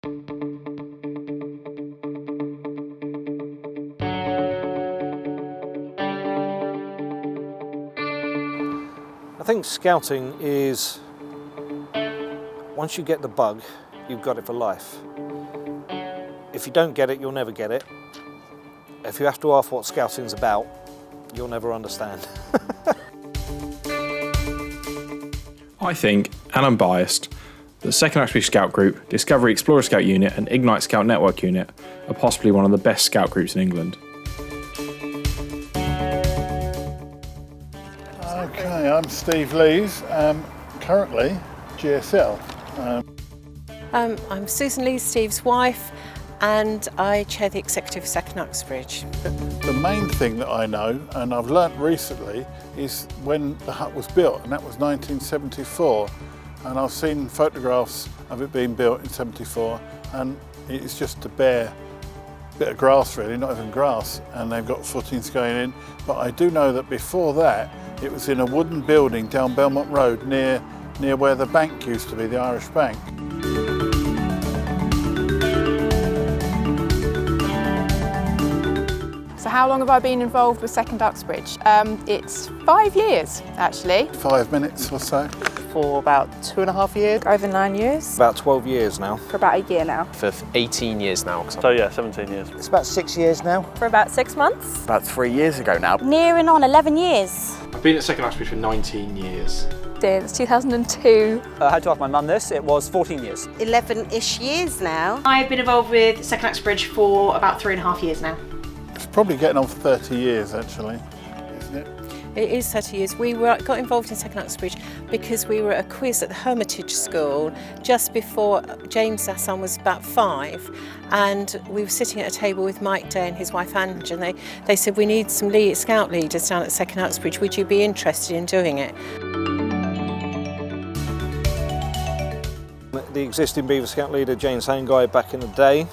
I think scouting is, once you get the bug, you've got it for life. If you don't get it, you'll never get it. If you have to ask what scouting's about, you'll never understand. I think, and I'm biased, the 2nd Uxbridge Scout Group, Discovery Explorer Scout Unit and Ignite Scout Network Unit are possibly one of the best scout groups in England. Okay, I'm Steve Lees, currently GSL. I'm Susan Lee, Steve's wife, and I chair the executive of 2nd Uxbridge. The main thing that I know, and I've learnt recently, is when the hut was built, and that was 1974. And I've seen photographs of it being built in 74, and it's just a bare bit of grass really, not even grass, and they've got footings going in. But I do know that before that, it was in a wooden building down Belmont Road near where the bank used to be, the Irish Bank. So how long have I been involved with 2nd Uxbridge? It's 5 years actually. 5 minutes or so. For about 2.5 years. Over 9 years. About 12 years now. For about a year now. For 18 years now. So yeah, 17 years. It's about 6 years now. For about 6 months. About 3 years ago now. Nearing on 11 years. I've been at 2nd Uxbridge for 19 years. Since 2002. I had to ask my mum this, it was 14 years. 11-ish years now. I've been involved with 2nd Uxbridge for about 3.5 years now. It's probably getting on for 30 years actually, isn't it? It is 30 years. We got involved in 2nd Uxbridge because we were at a quiz at the Hermitage School just before James, our son, was about 5, and we were sitting at a table with Mike Day and his wife Ange, and they said, we need some scout leaders down at 2nd Uxbridge, would you be interested in doing it? The existing Beaver Scout leader, James Hanguy, back in the day,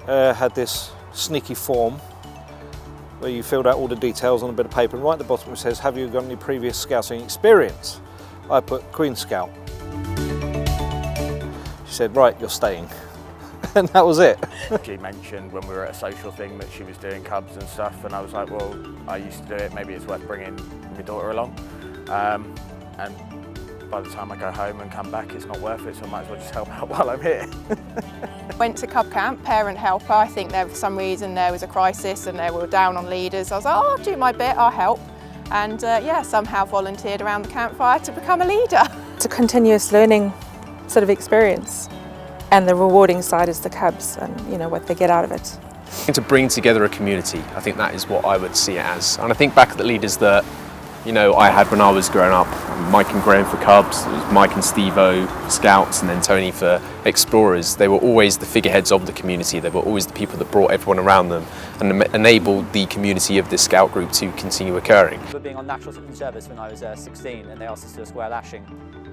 had this sneaky form where you filled out all the details on a bit of paper, and right at the bottom it says, have you got any previous scouting experience? I put Queen Scout. She said, right, you're staying. And that was it. She mentioned when we were at a social thing that she was doing cubs and stuff, and I was like, well, I used to do it, maybe it's worth bringing my daughter along. And by the time I go home and come back, it's not worth it, so I might as well just help out while I'm here. Went to Cub Camp, parent helper. I think there for some reason there was a crisis and they were down on leaders. I was like, oh, I'll do my bit, I'll help. And yeah, somehow volunteered around the campfire to become a leader. It's a continuous learning sort of experience, and the rewarding side is the cubs and what they get out of it. To bring together a community, I think that is what I would see it as. And I think back at the leaders that I had when I was growing up, Mike and Graham for Cubs, it was Mike and Steve-O Scouts, and then Tony for Explorers. They were always the figureheads of the community. They were always the people that brought everyone around them and enabled the community of this scout group to continue occurring. We were being on National Citizen Service when I was 16, and they asked us to do a square lashing.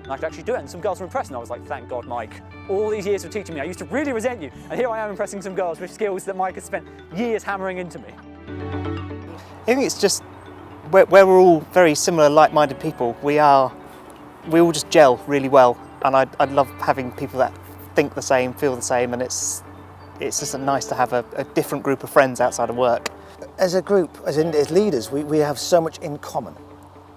And I could actually do it, and some girls were impressed, and I was like, thank God, Mike. All these years of teaching me, I used to really resent you, and here I am impressing some girls with skills that Mike has spent years hammering into me. I think it's just where we're all very similar, like-minded people. We all just gel really well, and I love having people that think the same, feel the same, and it's just nice to have a different group of friends outside of work. As a group, as leaders, we have so much in common.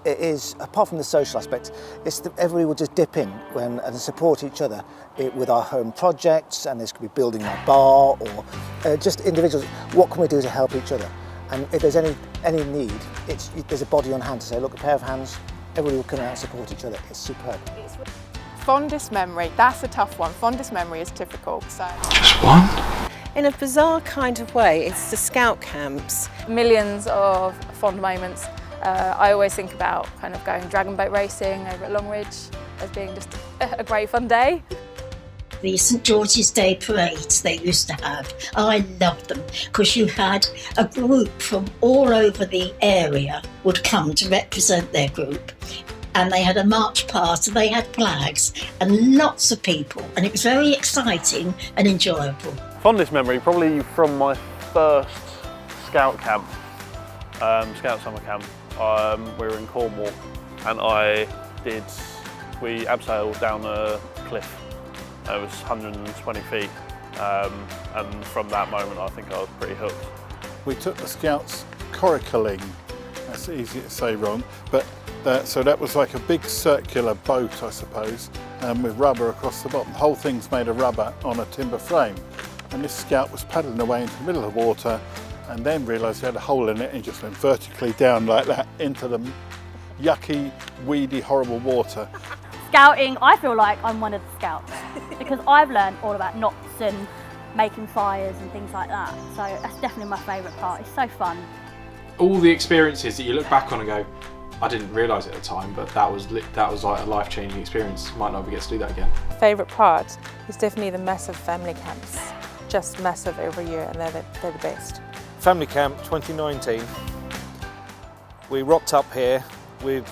It is, apart from the social aspect, it's that everybody will just dip in and support each other with our home projects, and this could be building our bar or just individuals. What can we do to help each other? And if there's any need, there's a body on hand to say, look, a pair of hands, everybody will come out and support each other. It's superb. Fondest memory, that's a tough one. Fondest memory is difficult. So. Just one? In a bizarre kind of way, it's the scout camps. Millions of fond moments. I always think about kind of going dragon boat racing over at Longridge as being just a great fun day. The St George's Day parades they used to have, I loved them because you had a group from all over the area would come to represent their group, and they had a march past and they had flags and lots of people, and it was very exciting and enjoyable. Fondest memory probably from my first scout camp, scout summer camp. We were in Cornwall, and we abseiled down a cliff. It was 120 feet, and from that moment I think I was pretty hooked. We took the Scouts coracling, that's easy to say wrong, but so that was like a big circular boat, I suppose, with rubber across the bottom. The whole thing's made of rubber on a timber frame, and this Scout was paddling away into the middle of the water and then realised he had a hole in it and he just went vertically down like that into the yucky, weedy, horrible water. Scouting, I feel like I'm one of the Scouts because I've learned all about knots and making fires and things like that. So that's definitely my favourite part. It's so fun. All the experiences that you look back on and go, I didn't realise it at the time, but that was like a life-changing experience. Might not ever get to do that again. Favourite part is definitely the massive family camps. Just massive every year, and they're the best. Family Camp 2019. We rocked up here with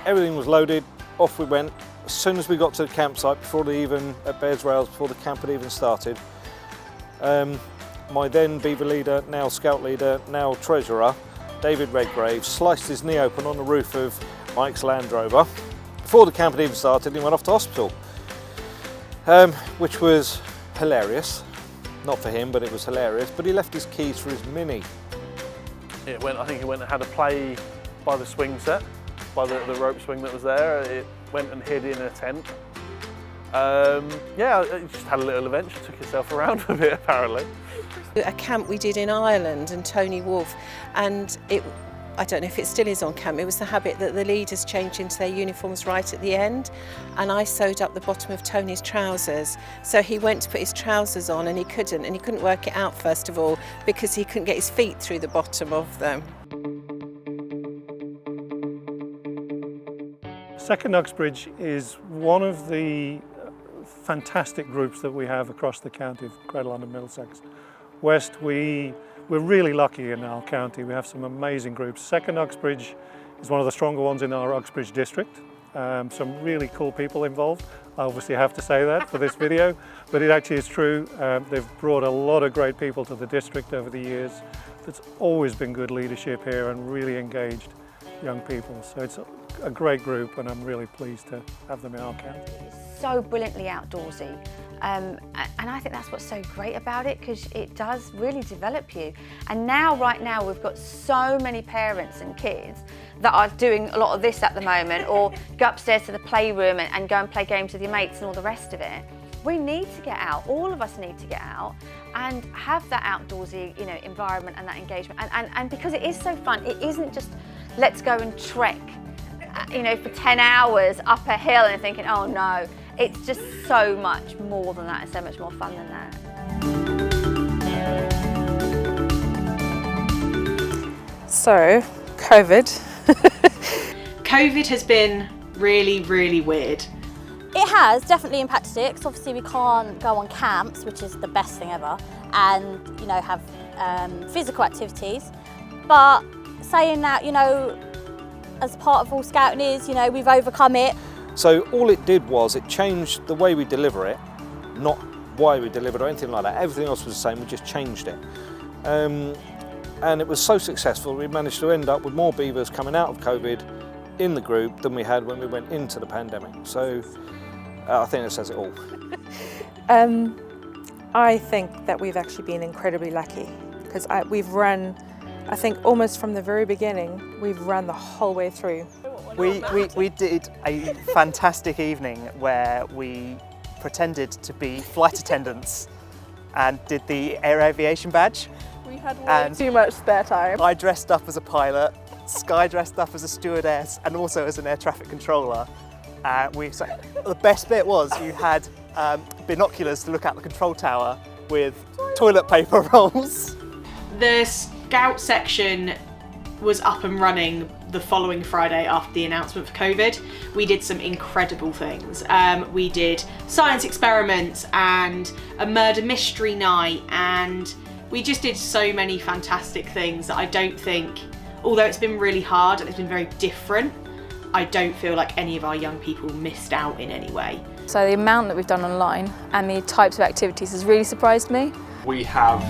everything was loaded. Off we went. As soon as we got to the campsite, at Bears Rails, before the camp had even started, my then Beaver leader, now Scout leader, now treasurer, David Redgrave, sliced his knee open on the roof of Mike's Land Rover. Before the camp had even started, he went off to hospital, which was hilarious. Not for him, but it was hilarious. But he left his keys for his Mini. I think he went and had a play by the swing set, by the rope swing that was there. It went and hid in a tent. Yeah, it just had a little adventure, took itself around a bit apparently. A camp we did in Ireland and Tony Wolfe, and I don't know if it still is on camp, it was the habit that the leaders changed into their uniforms right at the end, and I sewed up the bottom of Tony's trousers. So he went to put his trousers on and he couldn't work it out first of all because he couldn't get his feet through the bottom of them. Second Uxbridge is one of the fantastic groups that we have across the county of Greater London, Middlesex. West, we're really lucky in our county. We have some amazing groups. Second Uxbridge is one of the stronger ones in our Uxbridge district. Some really cool people involved. I obviously have to say that for this video, but it actually is true. They've brought a lot of great people to the district over the years. There's always been good leadership here and really engaged young people. So it's a great group and I'm really pleased to have them in our county. So brilliantly outdoorsy. And I think that's what's so great about it, because it does really develop you. And now, right now, we've got so many parents and kids that are doing a lot of this at the moment, or go upstairs to the playroom and go and play games with your mates and all the rest of it. We need to get out, all of us need to get out and have that outdoorsy, environment and that engagement. And because it is so fun, it isn't just let's go and trek, for 10 hours up a hill and thinking, oh no. It's just so much more than that, and so much more fun than that. So, COVID. COVID has been really, really weird. It has definitely impacted it, because obviously we can't go on camps, which is the best thing ever, and have physical activities. But saying that, as part of all scouting is, we've overcome it. So all it did was it changed the way we deliver it, not why we delivered or anything like that. Everything else was the same, we just changed it. And it was so successful, we managed to end up with more beavers coming out of COVID in the group than we had when we went into the pandemic. So I think that says it all. I think that we've actually been incredibly lucky, because we've run, I think almost from the very beginning, we've run the whole way through. We did a fantastic evening where we pretended to be flight attendants and did the air aviation badge. We had way too much spare time. I dressed up as a pilot, Sky dressed up as a stewardess and also as an air traffic controller. The best bit was you had binoculars to look at the control tower with toilet paper rolls. The Scout section was up and running the following Friday after the announcement for COVID. We did some incredible things. We did science experiments and a murder mystery night, and we just did so many fantastic things that I don't think, although it's been really hard and it's been very different, I don't feel like any of our young people missed out in any way. So the amount that we've done online and the types of activities has really surprised me. We have,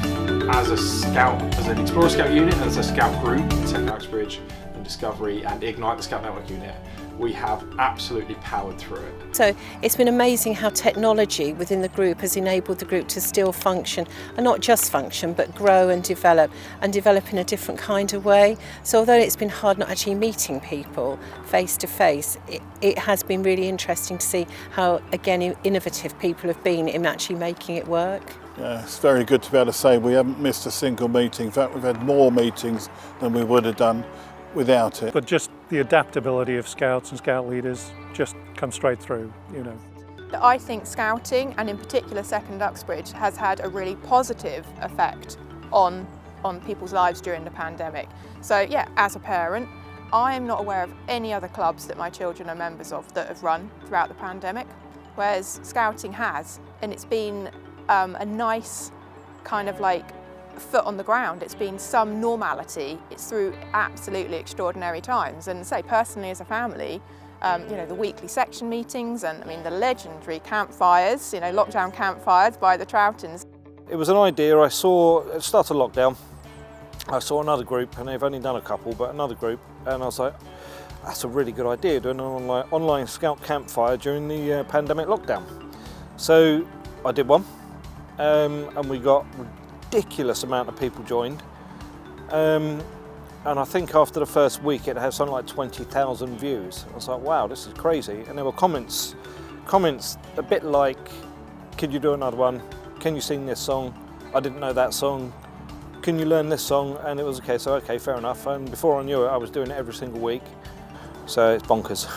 as an Explorer Scout unit, as a Scout group in Second Uxbridge and Discovery and Ignite, the Scout Network unit, we have absolutely powered through it. So it's been amazing how technology within the group has enabled the group to still function, and not just function, but grow and develop in a different kind of way. So although it's been hard not actually meeting people face to face, it has been really interesting to see how, again, innovative people have been in actually making it work. Yeah, it's very good to be able to say we haven't missed a single meeting. In fact, we've had more meetings than we would have done without it. But just the adaptability of scouts and scout leaders just come straight through, you know. I think scouting, and in particular Second Uxbridge, has had a really positive effect on people's lives during the pandemic. So yeah, as a parent, I am not aware of any other clubs that my children are members of that have run throughout the pandemic, whereas scouting has, and it's been a nice kind of like foot on the ground. It's been some normality. It's through absolutely extraordinary times, and say personally as a family, you know, the weekly section meetings, and I mean the legendary campfires, you know, lockdown campfires by the Troughtons. It was an idea I saw at the start of lockdown. I saw another group, and they've only done a couple, but another group, and I was like, that's a really good idea, doing an online scout campfire during the pandemic lockdown. So I did one, and we got ridiculous amount of people joined, and I think after the first week it had something like 20,000 views. I was like, wow, this is crazy. And there were comments a bit like, could you do another one? Can you sing this song? I didn't know that song. Can you learn this song? And it was okay, so okay, fair enough. And before I knew it, I was doing it every single week. So it's bonkers.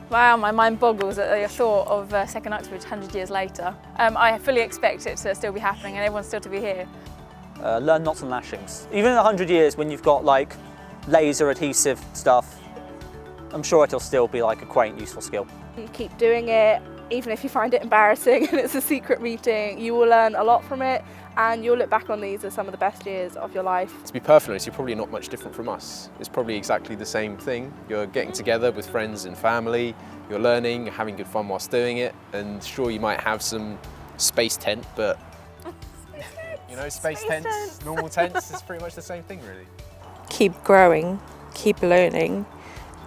Wow, my mind boggles at the thought of Second Uxbridge 100 years later. I fully expect it to still be happening and everyone still to be here. Learn knots and lashings. Even in 100 years, when you've got like laser adhesive stuff, I'm sure it'll still be like a quaint, useful skill. You keep doing it, even if you find it embarrassing and it's a secret meeting, you will learn a lot from it, and you'll look back on these as some of the best years of your life. To be perfectly honest, you're probably not much different from us. It's probably exactly the same thing. You're getting together with friends and family, you're learning, you're having good fun whilst doing it, and sure, you might have some space tent, but you know, space tents, normal tents, it's pretty much the same thing really. Keep growing, keep learning,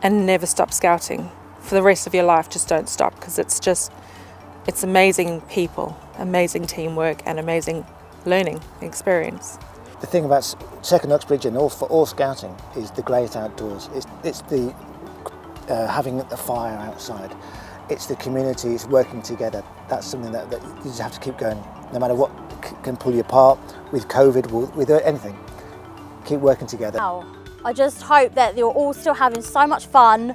and never stop scouting. For the rest of your life, just don't stop, because it's amazing people, amazing teamwork, and amazing learning experience. The thing about Second Uxbridge and for all scouting is the great outdoors. It's the having the fire outside. It's the community, it's working together. That's something that you just have to keep going, no matter what can pull you apart with COVID, with anything. Keep working together. I just hope that you're all still having so much fun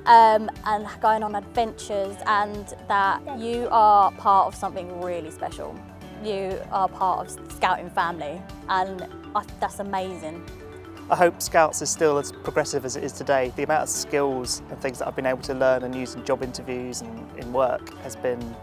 and going on adventures, and that you are part of something really special. You are part of Scouting family, and that's amazing. I hope Scouts is still as progressive as it is today. The amount of skills and things that I've been able to learn and use in job interviews and in work has been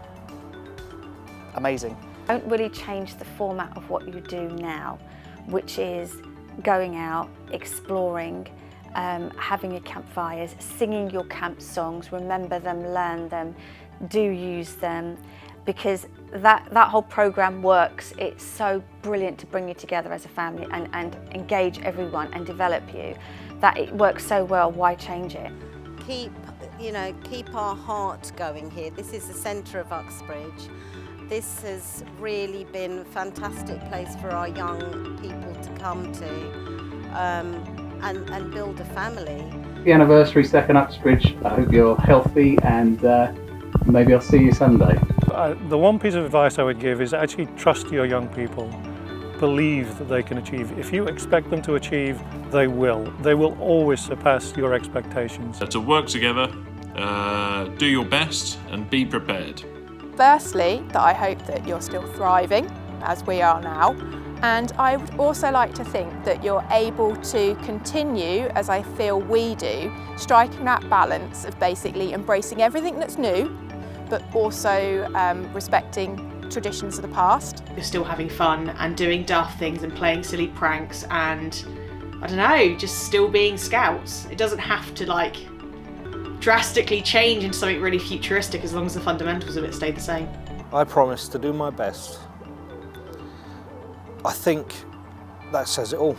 amazing. Don't really change the format of what you do now, which is going out, exploring, having your campfires, singing your camp songs, remember them, learn them, do use them, because that whole programme works. It's so brilliant to bring you together as a family and engage everyone and develop you, that it works so well. Why change it? Keep our heart going here. This is the centre of Uxbridge. This has really been a fantastic place for our young people to come to and build a family. Happy anniversary, Second Uxbridge. I hope you're healthy, and maybe I'll see you Sunday. The one piece of advice I would give is actually trust your young people. Believe that they can achieve. If you expect them to achieve, they will. They will always surpass your expectations. To work together, do your best and be prepared. Firstly, that I hope that you're still thriving, as we are now, and I would also like to think that you're able to continue, as I feel we do, striking that balance of basically embracing everything that's new, but also respecting traditions of the past. You're still having fun and doing daft things and playing silly pranks and, I don't know, just still being Scouts. It doesn't have to like drastically change into something really futuristic, as long as the fundamentals of it stay the same. I promise to do my best. I think that says it all.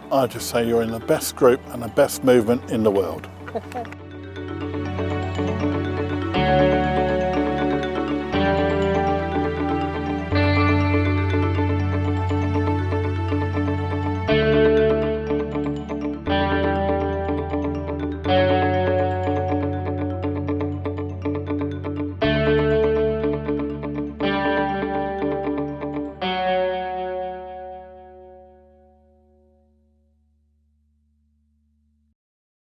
I just say you're in the best group and the best movement in the world.